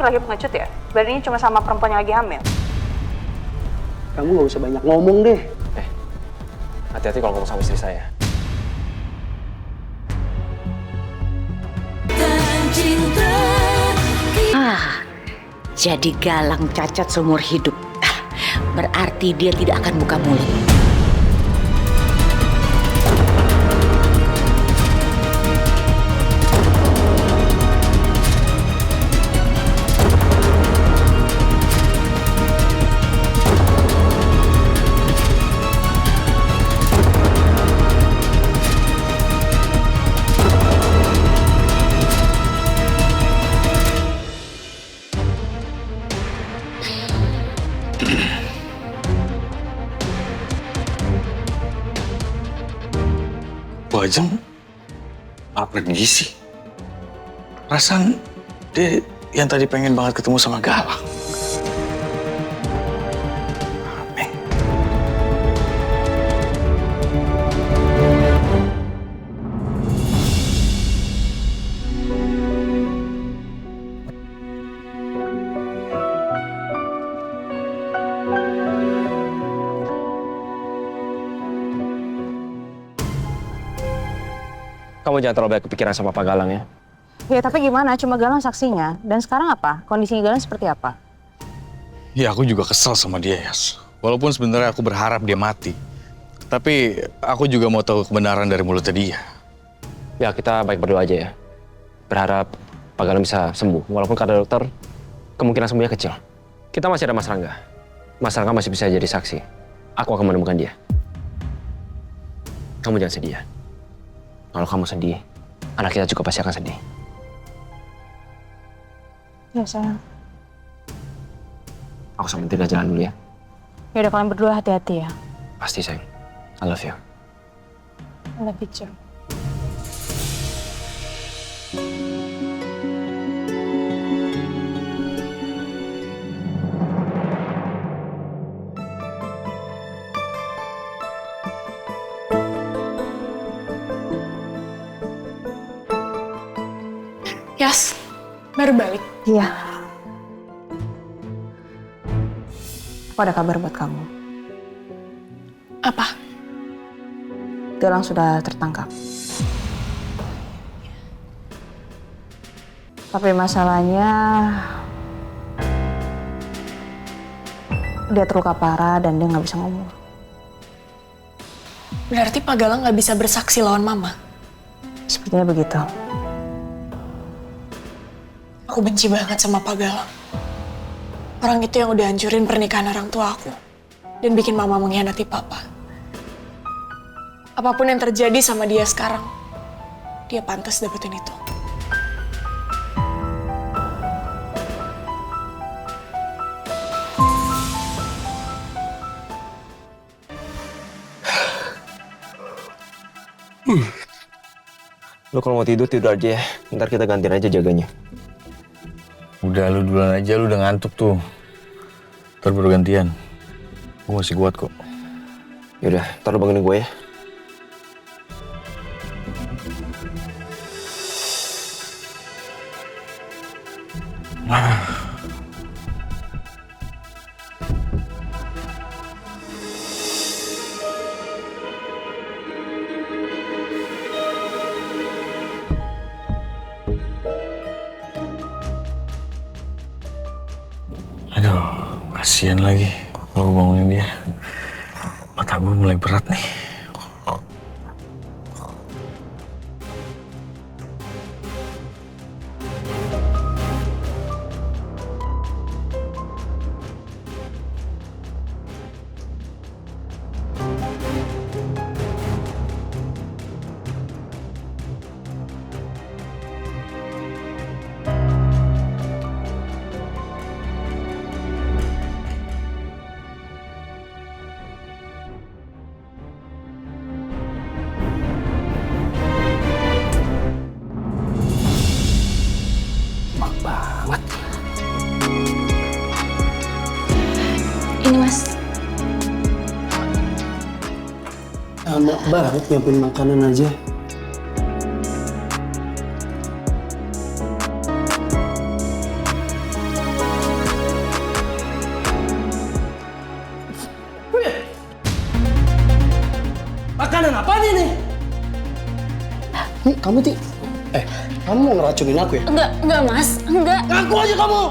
laki-laki pengecut ya? Beraninya cuma sama perempuan yang lagi hamil. Kamu nggak usah banyak ngomong deh. Hati-hati kalau ngomong sama istri saya. Jadi Galang cacat seumur hidup. Berarti dia tidak akan buka mulut. Bu Ajeng malah pergi sih. Perasaan dia yang tadi pengen banget ketemu sama Galang. Aneh. Kamu jangan terlalu banyak kepikiran sama Pak Galang ya. Ya tapi gimana? Cuma Galang saksinya. Dan sekarang apa? Kondisinya Galang seperti apa? Ya aku juga kesel sama dia, Yas. Walaupun sebenarnya aku berharap dia mati. Tapi aku juga mau tahu kebenaran dari mulutnya dia. Ya kita baik berdoa aja ya. Berharap Pak Galang bisa sembuh. Walaupun kata dokter, kemungkinan sembuhnya kecil. Kita masih ada Mas Rangga. Mas Rangga masih bisa jadi saksi. Aku akan menemukan dia. Kamu jangan sedih ya. Kalau kamu sedih, anak kita juga pasti akan sedih. Ya sayang. Aku sama Tina jalan dulu ya. Ya udah kalian berdua hati-hati ya. Pasti sayang. I love you. I love you too. Yas, baru balik. Iya. Aku ada kabar buat kamu. Apa? Galang sudah tertangkap. Tapi masalahnya dia terluka parah dan dia nggak bisa ngomong. Berarti Pak Galang nggak bisa bersaksi lawan Mama? Sepertinya begitu. Aku benci banget sama Pak Galang. Orang itu yang udah hancurin pernikahan orang tua aku. Dan bikin Mama mengkhianati Papa. Apapun yang terjadi sama dia sekarang, dia pantas dapetin itu. Lu kalau mau tidur, tidur aja ya. Ntar kita gantiin aja jaganya. Udah lu duluan aja, lu udah ngantuk tuh. Ntar baru gantian. Gue masih kuat kok. Yaudah, ntar lu bangunin gue ya. Aduh, kasihan lagi kalau gue bangunin dia. Mata gue mulai berat nih. Ini Mas. Lama banget nyiapin makanan aja. Nih, kamu Ti. Kamu mau ngeracunin aku ya? Enggak Mas, enggak. Ngaku aja kamu!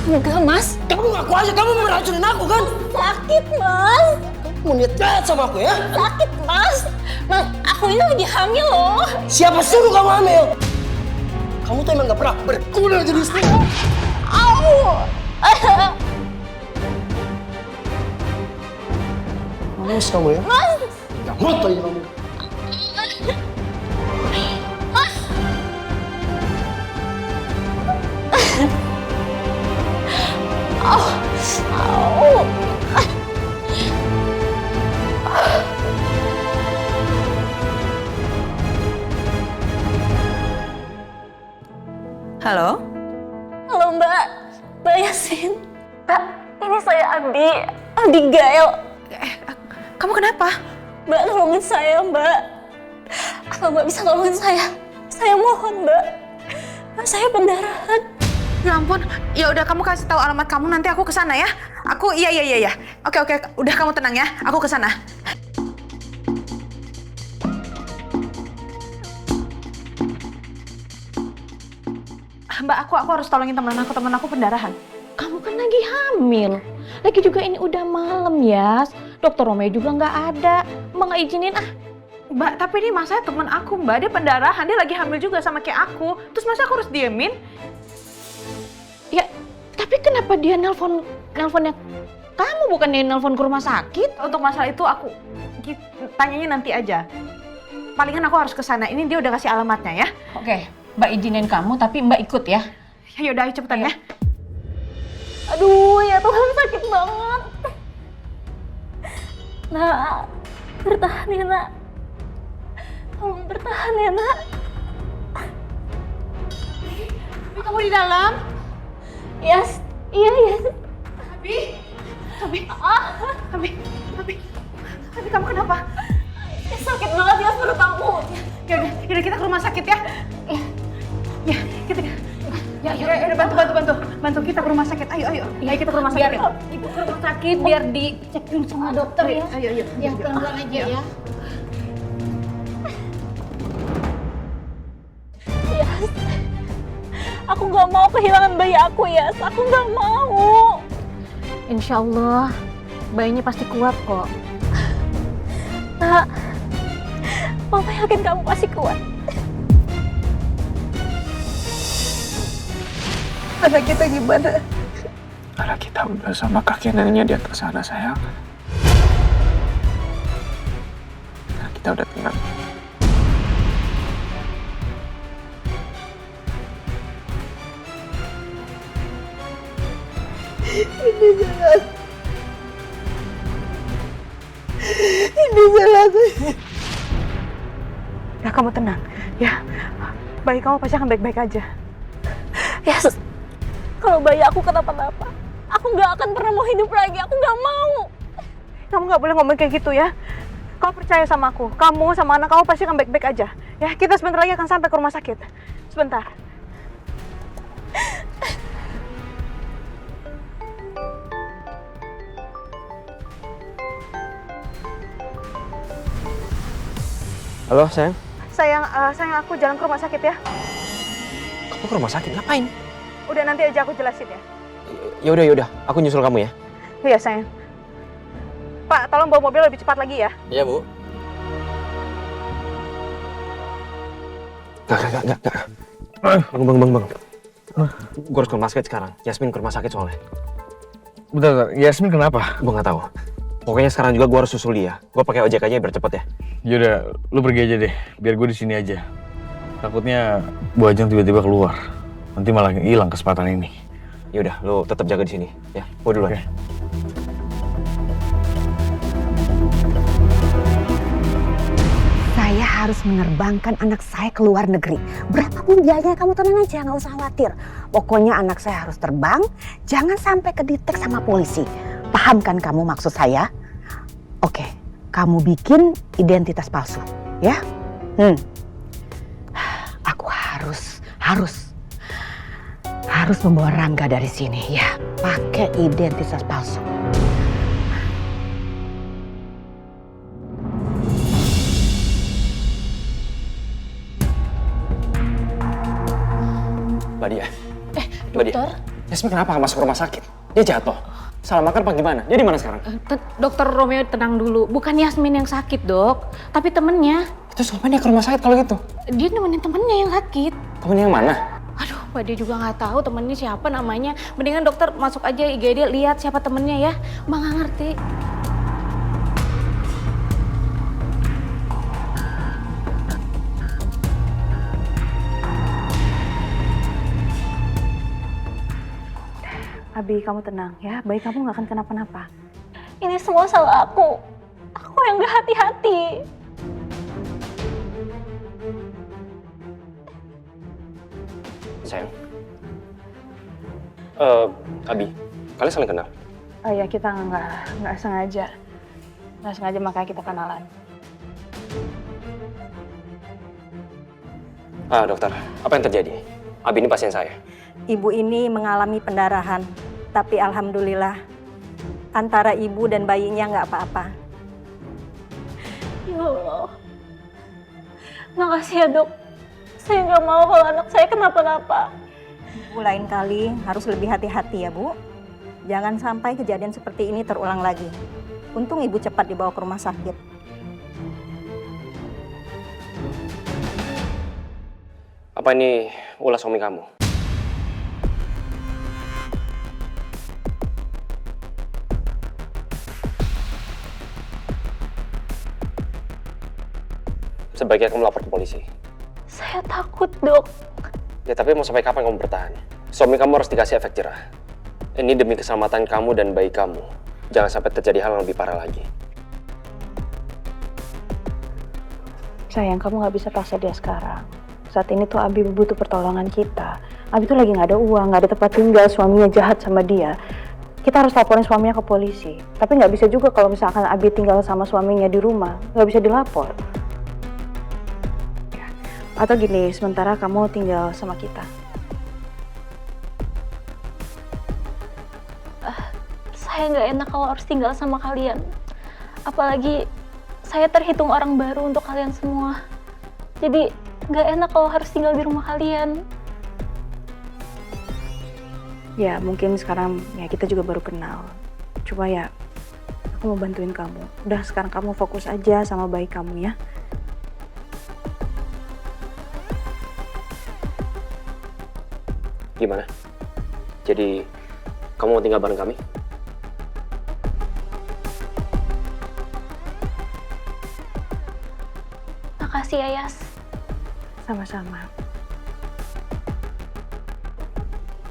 Enggak Mas. Kamu ngaku aja, kamu mau ngeracunin aku kan? Sakit Mas. Kamu mau niat jahat sama aku ya? Sakit Mas. Mas, aku ini lagi hamil loh. Siapa suruh kamu hamil? Kamu tuh emang gak pernah berguna jadi istri. Au. Maus kamu ya? Gak moto aja kamu. Au. Halo? Halo Mbak, Mbak Yasin. Mbak, ini saya Abigail. Kamu kenapa? Mbak, tolongin saya Mbak. Kalau Mbak bisa tolongin saya mohon Mbak. Mbak, saya pendarahan. Ya ampun, ya udah kamu kasih tahu alamat kamu, nanti aku ke sana ya. Iya. Oke, udah kamu tenang ya, aku ke sana. Mbak, aku harus tolongin teman aku pendarahan. Kamu kan lagi hamil. Lagi juga ini udah malam ya. Dokter Romeo juga nggak ada. Mbak nggak izinin ah. Mbak, tapi ini masanya teman aku, Mbak. Dia pendarahan, dia lagi hamil juga sama kayak aku. Terus masa aku harus diemin? Ya, tapi kenapa dia nelponnya kamu bukannya nelpon ke rumah sakit? Untuk masalah itu aku tanyanya nanti aja. Palingan aku harus ke sana. Ini dia udah kasih alamatnya ya. Oke, Mbak izinin kamu tapi Mbak ikut ya. Ya udah, ayo cepetan ya. Aduh, ya Tuhan sakit banget. Nak, bertahan ya Nak. Tolong bertahan ya Nak. Abi, kamu di dalam? Yes, iya. Abi, kamu kenapa? Sakit banget ya perut aku. Yaudah kita ke rumah sakit ya. Ya, kita. Ya, bantu kita ke rumah sakit. Ayo kita ke rumah sakit. Biar ibu ke rumah sakit biar dicek dulu sama dokter ya. Ayo. Ya, pelan-pelan aja ya. Yes. Aku gak mau kehilangan bayi aku, Yes. Aku gak mau. Insya Allah bayinya pasti kuat kok. Nak, Mama yakin kamu pasti kuat. Anak kita gimana? Anak kita udah sama kakek neneknya di atas sana, sayang. Anak kita udah tenang. Ini salahku. Ya, kamu tenang. Ya, bayi kamu pasti akan baik-baik aja. Yes. Kalau bayi aku kenapa-napa, aku gak akan pernah mau hidup lagi. Aku gak mau. Kamu nggak boleh ngomong kayak gitu ya. Kamu percaya sama aku. Kamu sama anak kamu pasti akan baik-baik aja. Ya, kita sebentar lagi akan sampai ke rumah sakit. Sebentar. Halo, sayang. Sayang aku jalan ke rumah sakit ya. Kamu ke rumah sakit ngapain? Udah, nanti aja aku jelasin ya. Yaudah. Aku nyusul kamu ya. Iya, sayang. Pak, tolong bawa mobil lebih cepat lagi ya. Iya, Bu. Gak. Bang. Gue harus ke rumah sakit sekarang. Yasmin ke rumah sakit soalnya. Bentar, Yasmin kenapa? Gue gak tahu. Pokoknya sekarang juga gue harus susul dia. Gue pakai ojek aja biar cepet ya. Yaudah, lu pergi aja deh. Biar gue di sini aja. Takutnya Bu Ajeng tiba-tiba keluar. Nanti malah hilang kesempatan ini. Yaudah, lu tetap jaga di sini. Ya, gue duluan. Oke. Saya harus menerbangkan anak saya ke luar negeri. Berapapun biayanya kamu tenang aja, nggak usah khawatir. Pokoknya anak saya harus terbang, jangan sampai kedetek sama polisi. Paham kan kamu maksud saya? Oke, kamu bikin identitas palsu, ya? Aku harus membawa Rangga dari sini, ya. Pakai identitas palsu. Mbak Dia. Mbak Dia. Dokter, Yasmin kenapa nggak masuk rumah sakit? Dia jatuh. Salah makan apa gimana? Dia di mana sekarang? Dokter Romeo tenang dulu. Bukan Yasmin yang sakit, Dok. Tapi temennya. Terus ngapain dia ke rumah sakit kalau gitu? Dia nemenin temennya yang sakit. Temennya yang mana? Aduh, Mbak dia juga nggak tahu temennya siapa namanya. Mendingan dokter masuk aja IGD lihat siapa temennya ya. Mbak nggak ngerti. Abi, kamu tenang ya. Bayi kamu nggak akan kenapa-napa. Ini semua salah aku. Aku yang gak hati-hati. Sayang. Abi, kalian saling kenal? Oh ya, kita nggak sengaja. Nggak sengaja makanya kita kenalan. Dokter, apa yang terjadi? Abi ini pasien saya. Ibu ini mengalami pendarahan, tapi alhamdulillah antara ibu dan bayinya nggak apa-apa. Ya Allah. Makasih ya dok. Saya nggak mau kalau anak saya kenapa-napa. Ibu lain kali harus lebih hati-hati ya Bu. Jangan sampai kejadian seperti ini terulang lagi. Untung ibu cepat dibawa ke rumah sakit. Apa ini ulah suami kamu? Sebaiknya kamu lapor ke polisi. Saya takut dok. Ya tapi mau sampai kapan kamu bertahan? Suami kamu harus dikasih efek jerah. Ini demi keselamatan kamu dan bayi kamu. Jangan sampai terjadi hal yang lebih parah lagi. Sayang, kamu nggak bisa paksa dia sekarang. Saat ini tuh Abi butuh pertolongan kita. Abi tuh lagi nggak ada uang, nggak ada tempat tinggal, suaminya jahat sama dia. Kita harus laporin suaminya ke polisi. Tapi nggak bisa juga kalau misalkan Abi tinggal sama suaminya di rumah, nggak bisa dilapor. Atau gini, sementara kamu tinggal sama kita. Saya nggak enak kalau harus tinggal sama kalian. Apalagi saya terhitung orang baru untuk kalian semua. Jadi nggak enak kalau harus tinggal di rumah kalian. Ya mungkin sekarang ya kita juga baru kenal. Coba ya, aku mau bantuin kamu. Udah sekarang kamu fokus aja sama bayi kamu ya. Gimana? Jadi, kamu mau tinggal bareng kami? Makasih ya Yas. Sama-sama.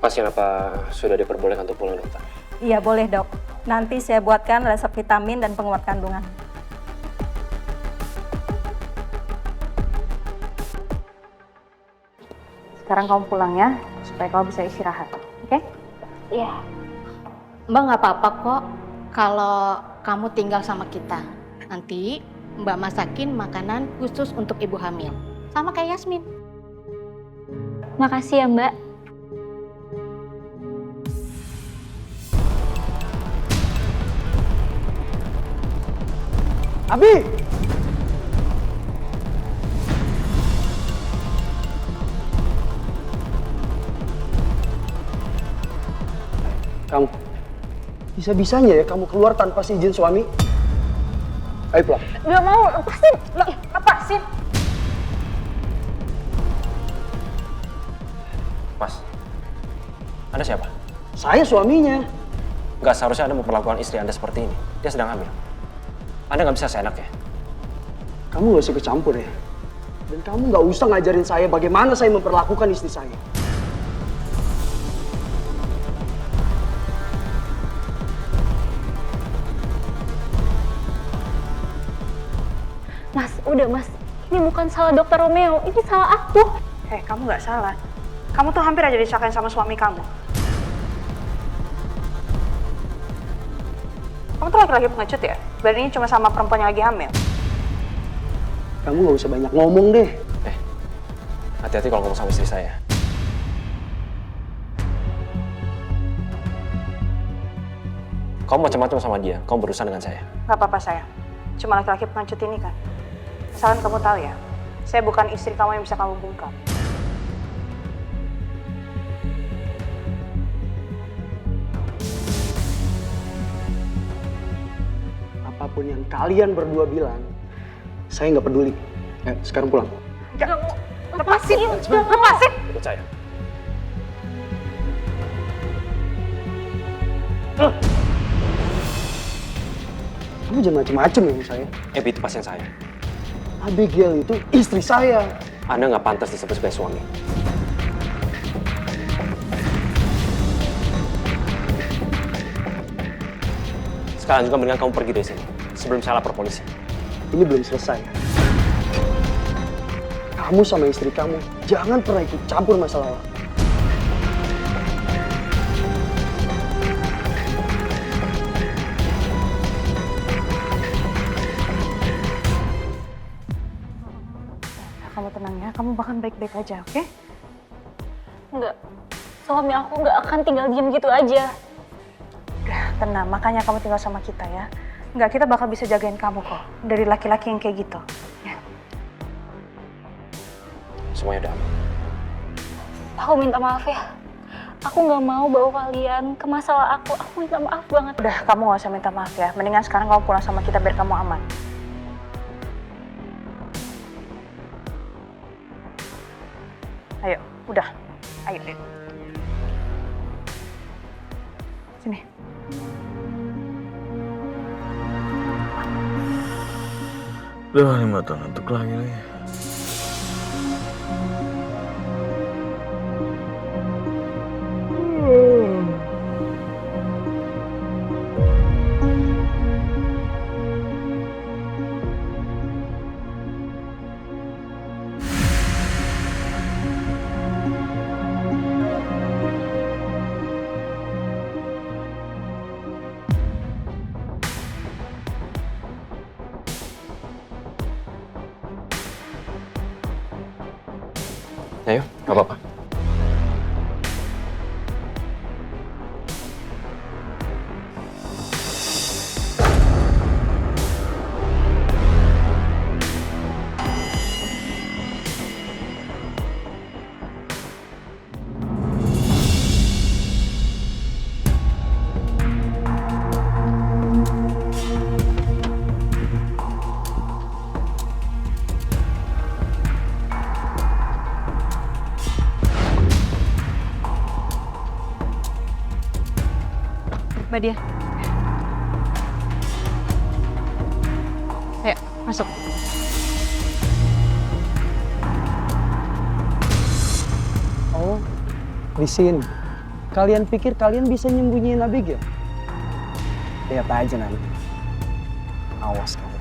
Pasien apa sudah diperbolehkan untuk pulang, dokter? Iya boleh dok. Nanti saya buatkan resep vitamin dan penguat kandungan. Sekarang kamu pulang ya, supaya kamu bisa istirahat. Oke? Iya. Mbak nggak apa-apa kok kalau kamu tinggal sama kita. Nanti Mbak masakin makanan khusus untuk ibu hamil. Sama kayak Yasmin. Makasih ya Mbak. Abi! Kamu, bisa-bisanya ya kamu keluar tanpa izin suami? Ayo pulang. Gak mau, lepasin. Lepasin. Mas, Anda siapa? Saya suaminya. Nggak seharusnya Anda memperlakukan istri Anda seperti ini. Dia sedang hamil. Anda nggak bisa seenaknya. Kamu gak usah ikut campur ya. Dan kamu gak usah ngajarin saya bagaimana saya memperlakukan istri saya. Mas, udah mas. Ini bukan salah dokter Romeo, ini salah aku. Kamu nggak salah. Kamu tuh hampir aja disakain sama suami kamu. Kamu tuh laki-laki pengecut ya? Berani cuma sama perempuan yang lagi hamil. Kamu gak usah banyak ngomong deh. Hati-hati kalau ngomong sama istri saya. Kamu macam-macam sama dia, kamu berurusan dengan saya. Gak apa-apa sayang. Cuma laki-laki pengecut ini kan. Asalkan kamu tahu ya, saya bukan istri kamu yang bisa kamu bungkam. Apapun yang kalian berdua bilang, saya nggak peduli. Sekarang pulang. Lepasin. Ikut saya. Kamu jangan macem-macem ya sama saya. Abby itu pasien saya. Abigail itu istri saya. Anda nggak pantas disebut sebagai suami. Sekarang juga mendingan kamu pergi dari sini sebelum saya lapor polisi. Ini belum selesai. Kamu sama istri kamu jangan pernah ikut campur masalah orang. Kamu tenang ya, kamu bahkan baik-baik aja, oke? Enggak. Suami aku nggak akan tinggal diem gitu aja. Udah, tenang. Makanya kamu tinggal sama kita ya. Enggak, kita bakal bisa jagain kamu kok. Dari laki-laki yang kayak gitu. Ya. Semuanya udah aman. Aku minta maaf ya. Aku nggak mau bawa kalian ke masalah aku. Aku minta maaf banget. Udah, kamu gak usah minta maaf ya. Mendingan sekarang kamu pulang sama kita biar kamu aman. Ayo, udah. Ayo. Sini. Duh, ini mata ngantuk lagi nih. Ayo, nggak apa-apa. Mbak Dia. Ayo, masuk. Oh, di sini. Kalian pikir kalian bisa nyembunyiin Abigail? Lihat aja nanti. Awas kamu.